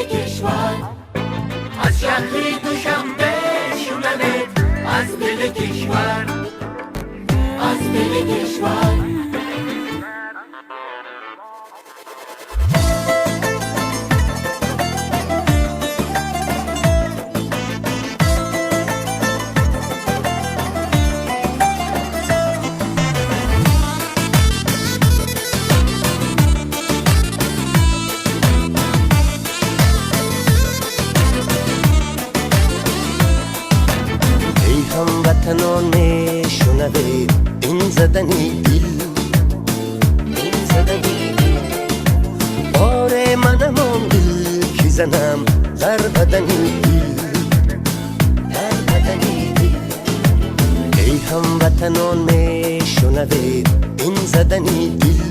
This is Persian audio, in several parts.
کشور از شهری دوشنبه شونمت از دل کشور از دل کشور هموطنان میشنوید این زدنی دل این زدنی دل بار منم آن دل که زنم در بدنی دل در بدنی دل ای هموطنان میشنوید این زدنی دل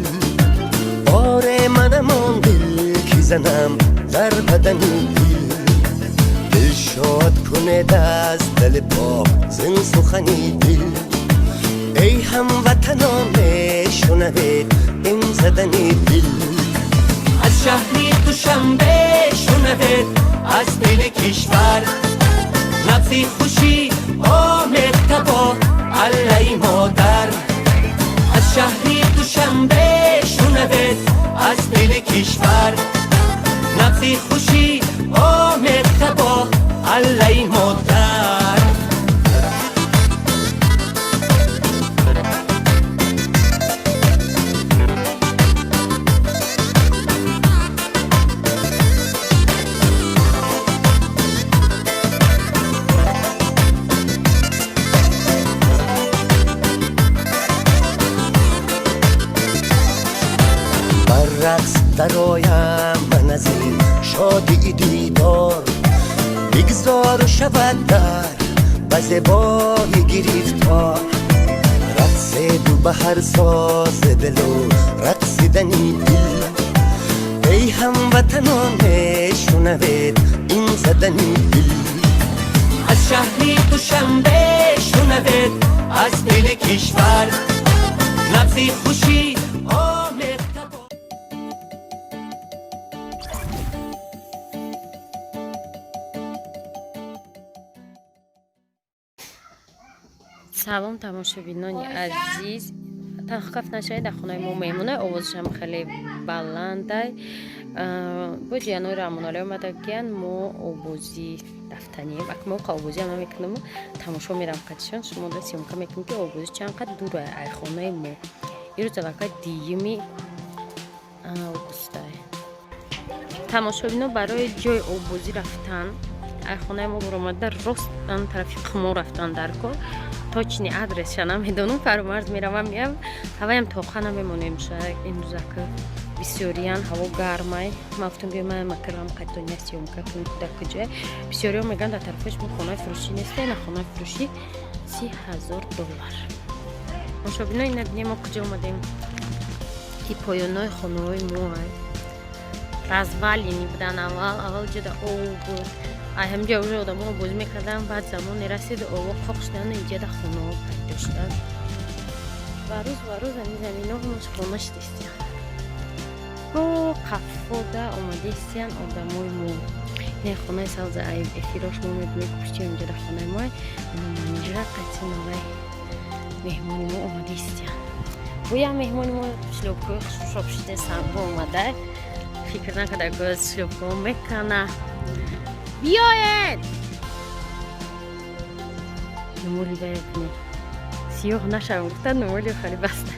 بار منم آن دل که زنم در بدنی دل دل شاد کنه از دل پاک زن سخنی دل ای هموطنان میشنوید این زدنی دل از شهری دوشنبه شنوید از دل کشور نبضی خوشی آمد تبا علی مادر از شهری دوشنبه شنوید از دل کشور نبضی خوشی آمد تبا علی مادر رقص درایم من از این شادی دیدار بگذار و شود در بزبای گریفتار رقص دو بهر ساز دل و رقصیدنی دل ای هموطنان میشنوید این زدنی دل از شهری دوشنبه شنوید از دل کشور نبضی خوشی آمد تبا سلام تماشابینان عزیز تحقیق نشده در خونه ما میمونه آوازش هم خیلی بلنده با جیانوی رامونالی اومده گن ما آوازی رفتنیم اک موقع آوازی هم میکنم تماشا میرم قدشان شما در سیمکا میکنم که آوازی چند قد دوره ای خونه ما این روز وقت دیمی آگوسته تماشابینان برای جای آوازی رفتن ای خونه ما برامده راست طرفی قما رفتن در کار تا چنی ادرس شنم میدونم فرامرز میروم میام هوایم تاخه نمیمونیم شاید این روزا که بسیاریان هوا گرمه مفتون بیام مکرم قطع نیستیم که در کجا بسیاری میگن در طرفش خونه فروشی نیسته نه خونه فروشی $30,000 مشابهی این ندنی ما کجا اومدیم این پایانای خونه های ما رزوالینی بودن اول جدا او بود همجا اونجا آدم ها باز میکردن بعد زمان رسید آوا قاق شدن اینجا در خونه ها پیدا شدن و روز همین زمین ها همش خونش دیستیم با قفاده آمده استیم آدم های مو این خونه سوز افیراش ما میبینیم پشتی اونجا در خونه ما اینجا قطعی نوی مهمانی ما آمده استیم بویا مهمانی ما شلوبکوی شاب شده سنبا آمده فکر نکرده که از شلوبکو میکنه بیاین نمولی باید کنید سیاه نشم گفتن نمولی خیلی بسته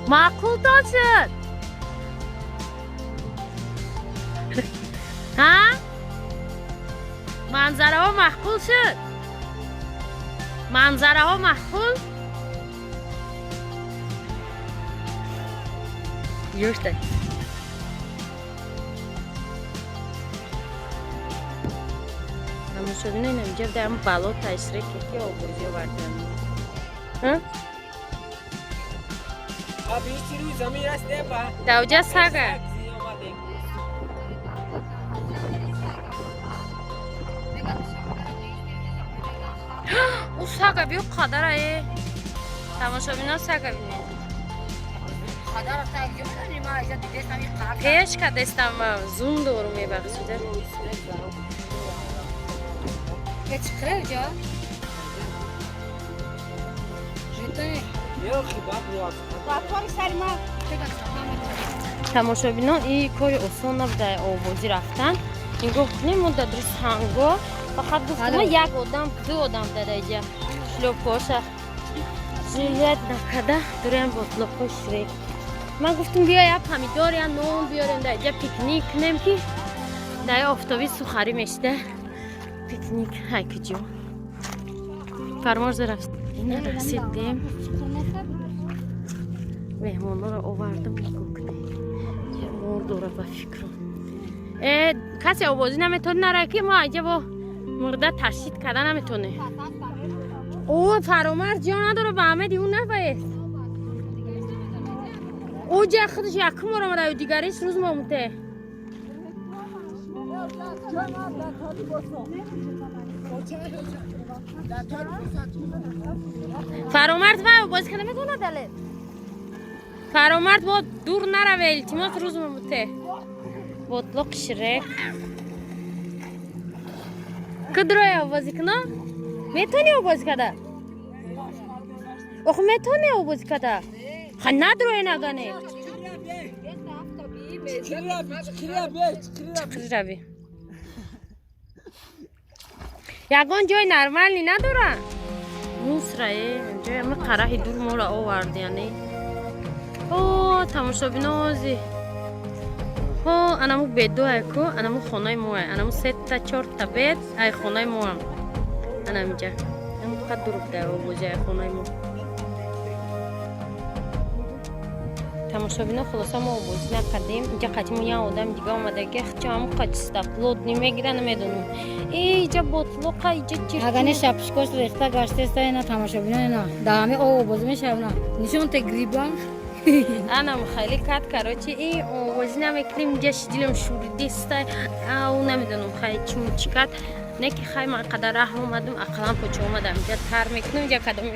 معقول داد شد ها؟ منظره ها معقول شد منظره ها معقول یوشته شدین این اینجا درم بالا تشریح که آوازی آوردن ها؟ آبیشتی روی زمین رسته با دوجه سگه او سگه بیو قدر ای تماشا بینا سگه بینید پیش که دستم زوم دورو میبخشیده یه چقدر جا؟ تماشابینان این کاری آسان نبوده آوازی رفتن این گفت نمونده درست هنگا فقط گفتم یک آدم دو آدم داده اینجا شلوپاشه жилет накада дурем ботлоки шрек ман гуфтам бия я помидор я нон биёрем да инҷа пикник кунем ки дар офтоби сухарӣ мешида пикник ҳай куҷо фармош ина расидем меҳмонҳоро овардам мор дора ба фикро касе овозӣ наметавонӣ нара ки мо инҷа бо мурда ташҳид карда наметавонем او فرامرز جا نداره به همه دیون نبایست او جا خودش یکم رو آمده و دیگریش روز ماموته فرامرز باید بازی کنه میتونه دله فرامرز باید دور نروه التماس روز ماموته بطلق شرک کدروی بازی کنه میتونی او بازی کده؟ آخه میتونی او بازی کده؟ خب ندروی نگانه چکری روی یگان جای نرمالی ندارن موس رای جای همه قرحی دور مولا آورد یعنی اوه تماشابینازی اوه انمو بیدو هکو انمو خانه موه انمو 3 تا 4 تا بید ای خانه موه انا اینجا اما فقط دروب ده و بوجه خونه ما تماشابینا خلاصا ما بوجه نکردیم اینجا قدیم یه آدم دیگه آمده که خچه همون قچسته پلود نمیگیره نمیدونم اینجا بطلوقه اینجا چیرکی اگه نه شپشکاش ریخته گشته است اینا تماشابینا اینا دامه آواز میشه اونا نشون تگریبان انا خیلی کات کراچی این آواز نمیکنیم اینجا شدیلم شوریدی است او نمیدونم خیلی چیکات نه که خیلی من قدر راه اومدم اقلام پوچ اومدم اینجا تر میکنم اینجا کدام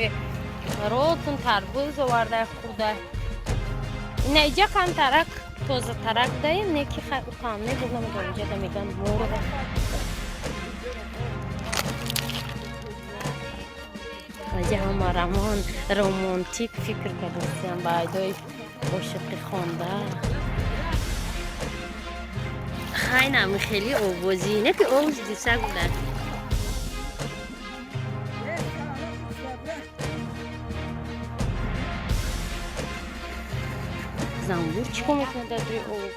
روتون تربوز آورده خوده نه اینجا کن ترک تازه ترک داریم نه که خیلی کام نه بودم اینجا میگن مرغ اینجا هم رومانتیک فکر کردم بعدای عاشقی خوانده خیلی نمی خیلی آوازی نه که آواز دیسه بوده زنبور چی که میکنه در دوی آواز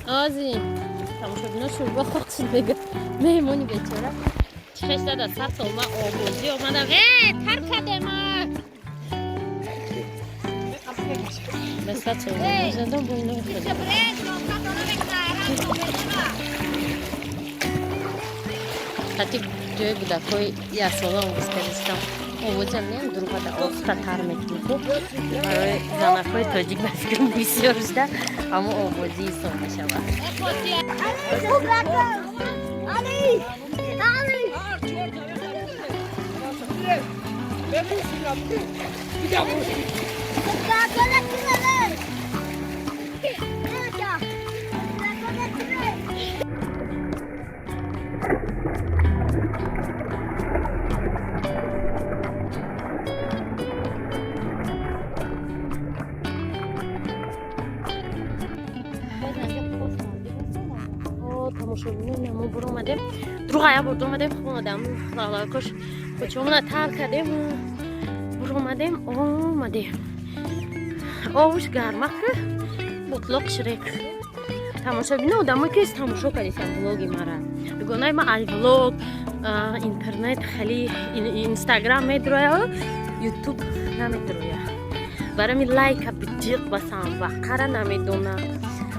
آزی تماشابینا شوربا خوردن دیگه مهمونی بیچاره چش داد سر سال من آبوزی اومدم تر کده من بس سال من زندان با اینا خیلی حتی جای بودکای یه ساله هم بسکرستم овозам не другада остатар мекунку. Барои занакҳои тоҷик ба фикрам бисёр шуда, аммо овозӣ ҳисоб мешавад. тамошобинон мо буромадем другая бурд омадем хонадам лалакош кочомона тар кардем буромадем омадем овуш гармака ботлок шрек тамошобинон одамое ки тамошо кардем влоги мара дугонаи ма ай влог интернет хали инстаграм медроя ютуб намедроя барами лайка бидиқ басам ва қара намедона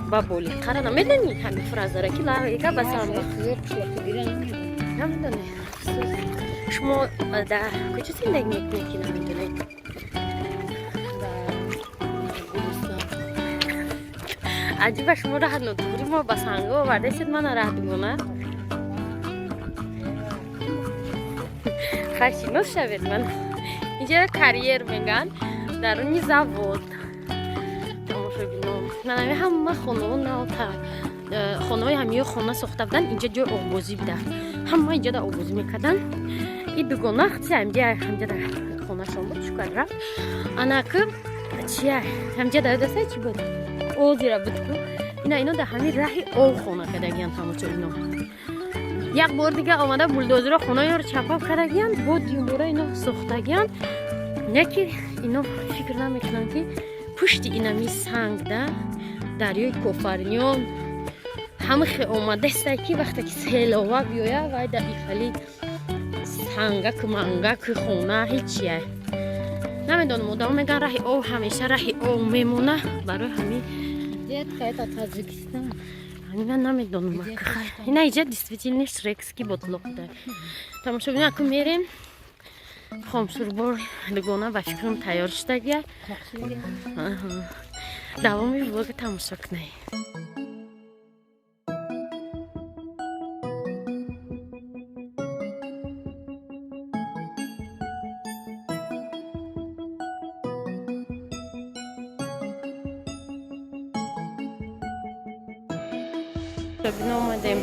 бабули қара намедони ҳамин фразара ки лайка басам намедони шумо дар куҷо зиндагӣ мекунед ки намедонед аҷиба шумо раҳнодури мо ба санга овардасед мана раҳдугона хайшинос шавед ман инҷа карьер меган даруни завод тамошобинон нанами ҳама хонаҳои ҳамиё хона сохта буданд инҷа ҷои овбозӣ буда ҳама инҷа да овбозӣ мекарданд и дугона ҳамҷа да хонашон буд шукар рафт анаки чия ҳамҷа дадаса чи буд озира будку ино да ҳамин раҳи ов хона кардагиянд тамошобинон як бор дига омада булдозиро хонаёро чапап кардагиянд бод юмбора ино сохтагиянд яки ино фикр намекунанд ки пушти инами сангда дарёи кофарниён ҳама хе омадаста ки вақте ки селова биёя вай дар ихали сангаку мангаку хона ҳечия намедонам одам меган раҳи ов ҳамеша раҳи ов мемона барои ҳамин ман намедонам ина иҷа действительно шрекский ботлок да тамошобин аку мерем хомшурбор дугона ба фикрам тайёр шудагия давоми влога тамошо кунай омадем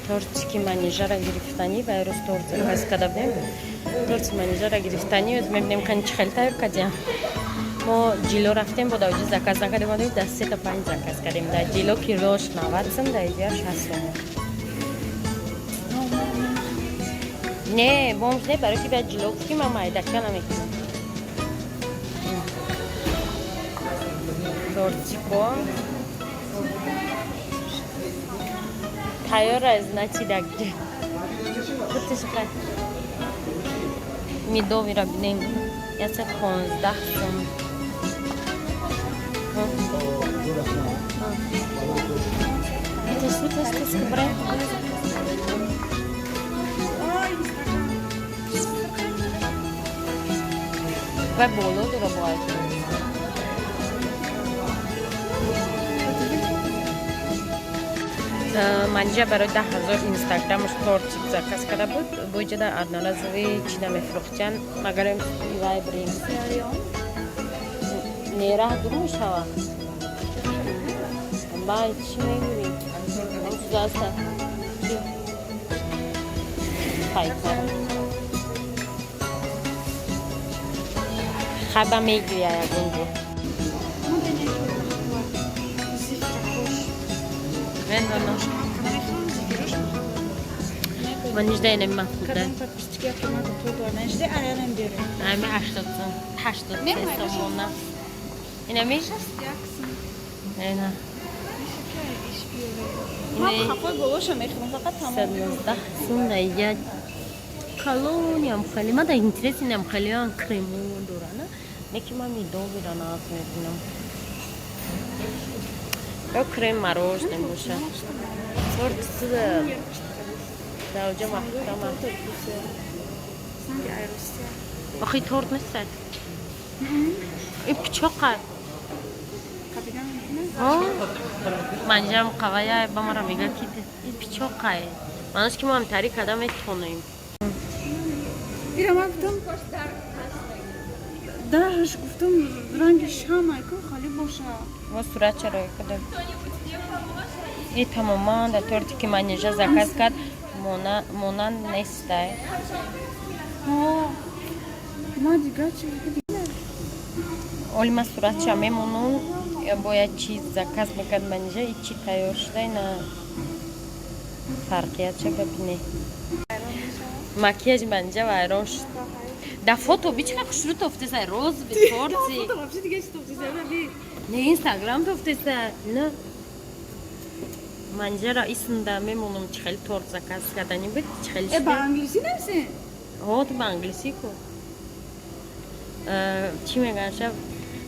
тортики манижара гирифтани ва рӯз торт заказ карда будем торти манижара гирифтани мебинем кани чӣ хел тайёр кардем мо ҷило рафтем бо даоҷи заказ накардем одем да 3 та 5 заказ кардем да ҷило килош 90 сом да иҷа 60 сом не бомж не барои ки бияд ҷило ки ман майдачка намекунам тортико тайёр аз начидаг медовира бинем 115 сом ва боло дора бояд манҷа барои 10,000 инстаграмш тортик заказ карда буд боҷа дар одноразови чида мефурохтиянд магарам вай брем нера дур мешавад бай чӣ мегӯӣ чизаста хаба мегӯя ягонҷо من 18 نمی‌مد خورده. پرستیکی آخرین تو دار نجده آرام بیاره. نمی 80 سومونه. اینمی؟ نه نه. ما خفای باباشو میخوام فقط تمام. 19 سومه یا کالونی هم خیلی ما در اینترنتی نم خیلی آن کریمو دارن. نکی من میدون بیرون آت میکنم. یا کریم مروج نمیشه. صورت سوده. داوجه محکم Sanki ayrısı. آخه تورت نیست این پیچاقه Kapıdan mı? ها منجم قوایه با ما را میگه که این پیچاقه منش که ما هم تری کدام میتونیم Bir ama gittim. Darış gittim. Rengi şamay ko khali boşa. و صورت چرا کدام این تماما در تورتی که من اینجا زکاز کرد مونان نیسته Ha. Ma diga çi. اولی من صورت چه میمونون باید چیز زکاز میکرد من اینجا این چی تیار شده نه فرقیت چه ببینه مکیاج من اینجا ویران شد در فوتو بی چقدر خوشرو توفته روز به تورتی Fotoğrafçı diye stoptu bir. نه اینستاگرام توفته نه من اینجا رئیسنده میمونم چه خیلی تورت زکاز کردنی بود چه خیلی E ben İngilizce misin? ها تو با انگلیسی کو چی میگن شب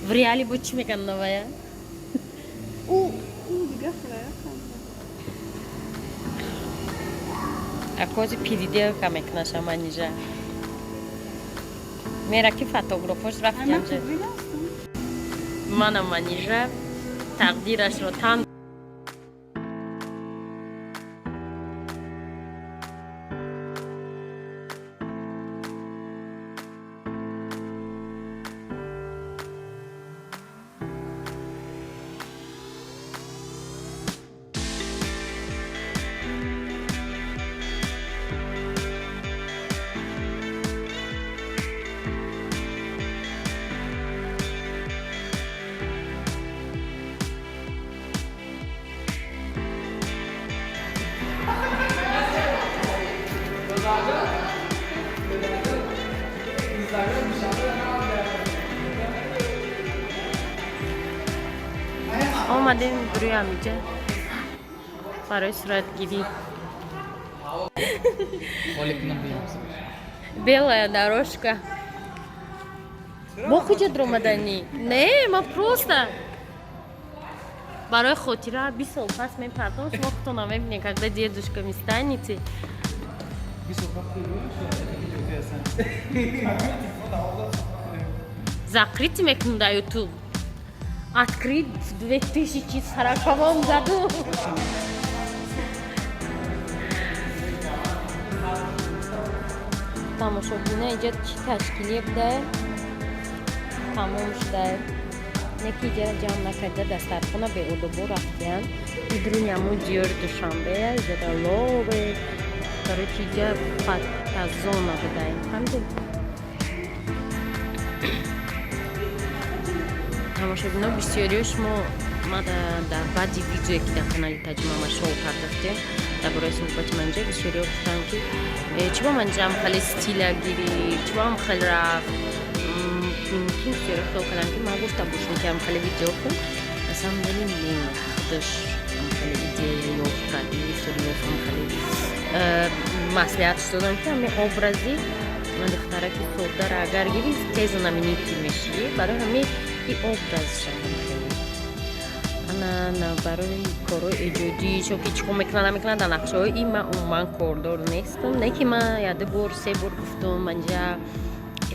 в реале بود چی میگن نوایه U diga khla. اکوزی پیدیده که میکنشم من اینجا میره که فوتوگرافش رفت Ama اینجا biliyorsun. منم من اینجا تقدیرش رو تن آمدیم بروی همیجه برای صورت گیری белая дорожка با کجا درآمدنی نه ما просто برای خاطره 20 سال پس میپرداز وقت то نمیبینی когда дедушка ми станете закрыть میکنم در یوتیوب открыть в 2040 году тамошобина اینجا چی تشکیلی بوده تمام شده یکی اینجا جمع نکرده دسترخانه به اودوبو رفتن ایدرون یمو جیور دوشنبه اینجا در لابه داره که اینجا پتازونه بوده همده тамошобино бисёриёш ма дар баъди видеое ки дар канали tajmama шоу кардахтем дар бораи суҳбати манҷа бисёриё гуфтам ки чиба манҷаам хеле стила гирифт чибаам хел рафт ки бисёриё хитоб кардам ки ман гуфта бошем ки ам хеле видео кун асам вали нехудаш ам хеле идея ёфтад историяам хеле маслиҳатш додам ки ҳамин образи духтараки соддара агар гири тез знаменитӣ мешӣ барои ҳамин и образ ана барои корҳои эҷодӣ чунки чӣ кор мекунад намекунад дар нақшаҳои ин ман умуман кордор нестам не ки ман яде бор се бор гуфтам манҷа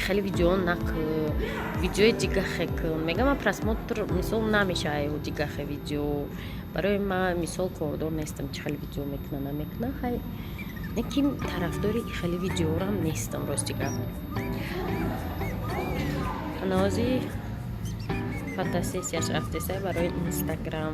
хеле видео накун видеои дигаҳе кун мегам ман просмотр мисол намешавад дигаҳе видео барои ман мисол кордор нестам чӣ хеле видео мекуна намекуна хай не ки тарафдори хеле видеорам нестам рости гап анаози фотосессияш рафтеса барои инстаграм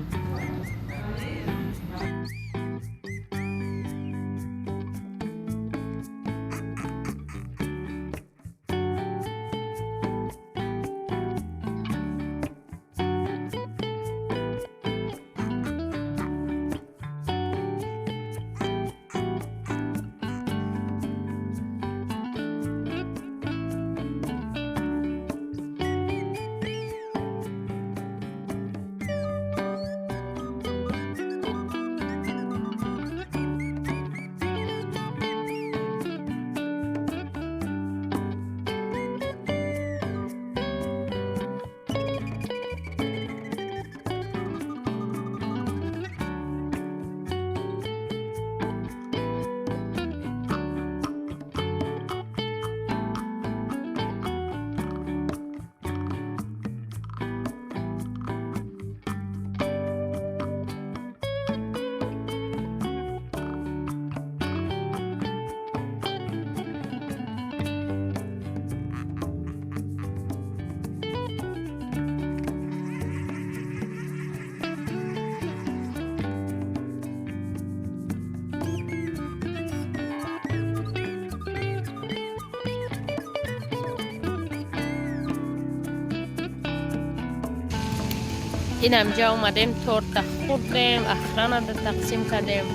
اینجا اومدیم تورت خوردیم، اخران رو تقسیم کردیم.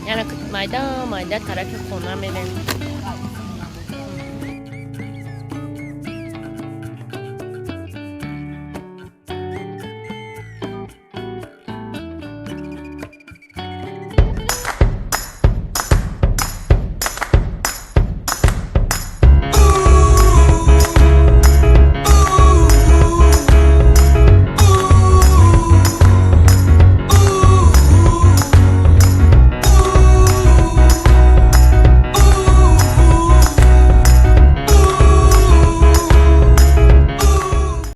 یعنی مایده ترک خونه میریم.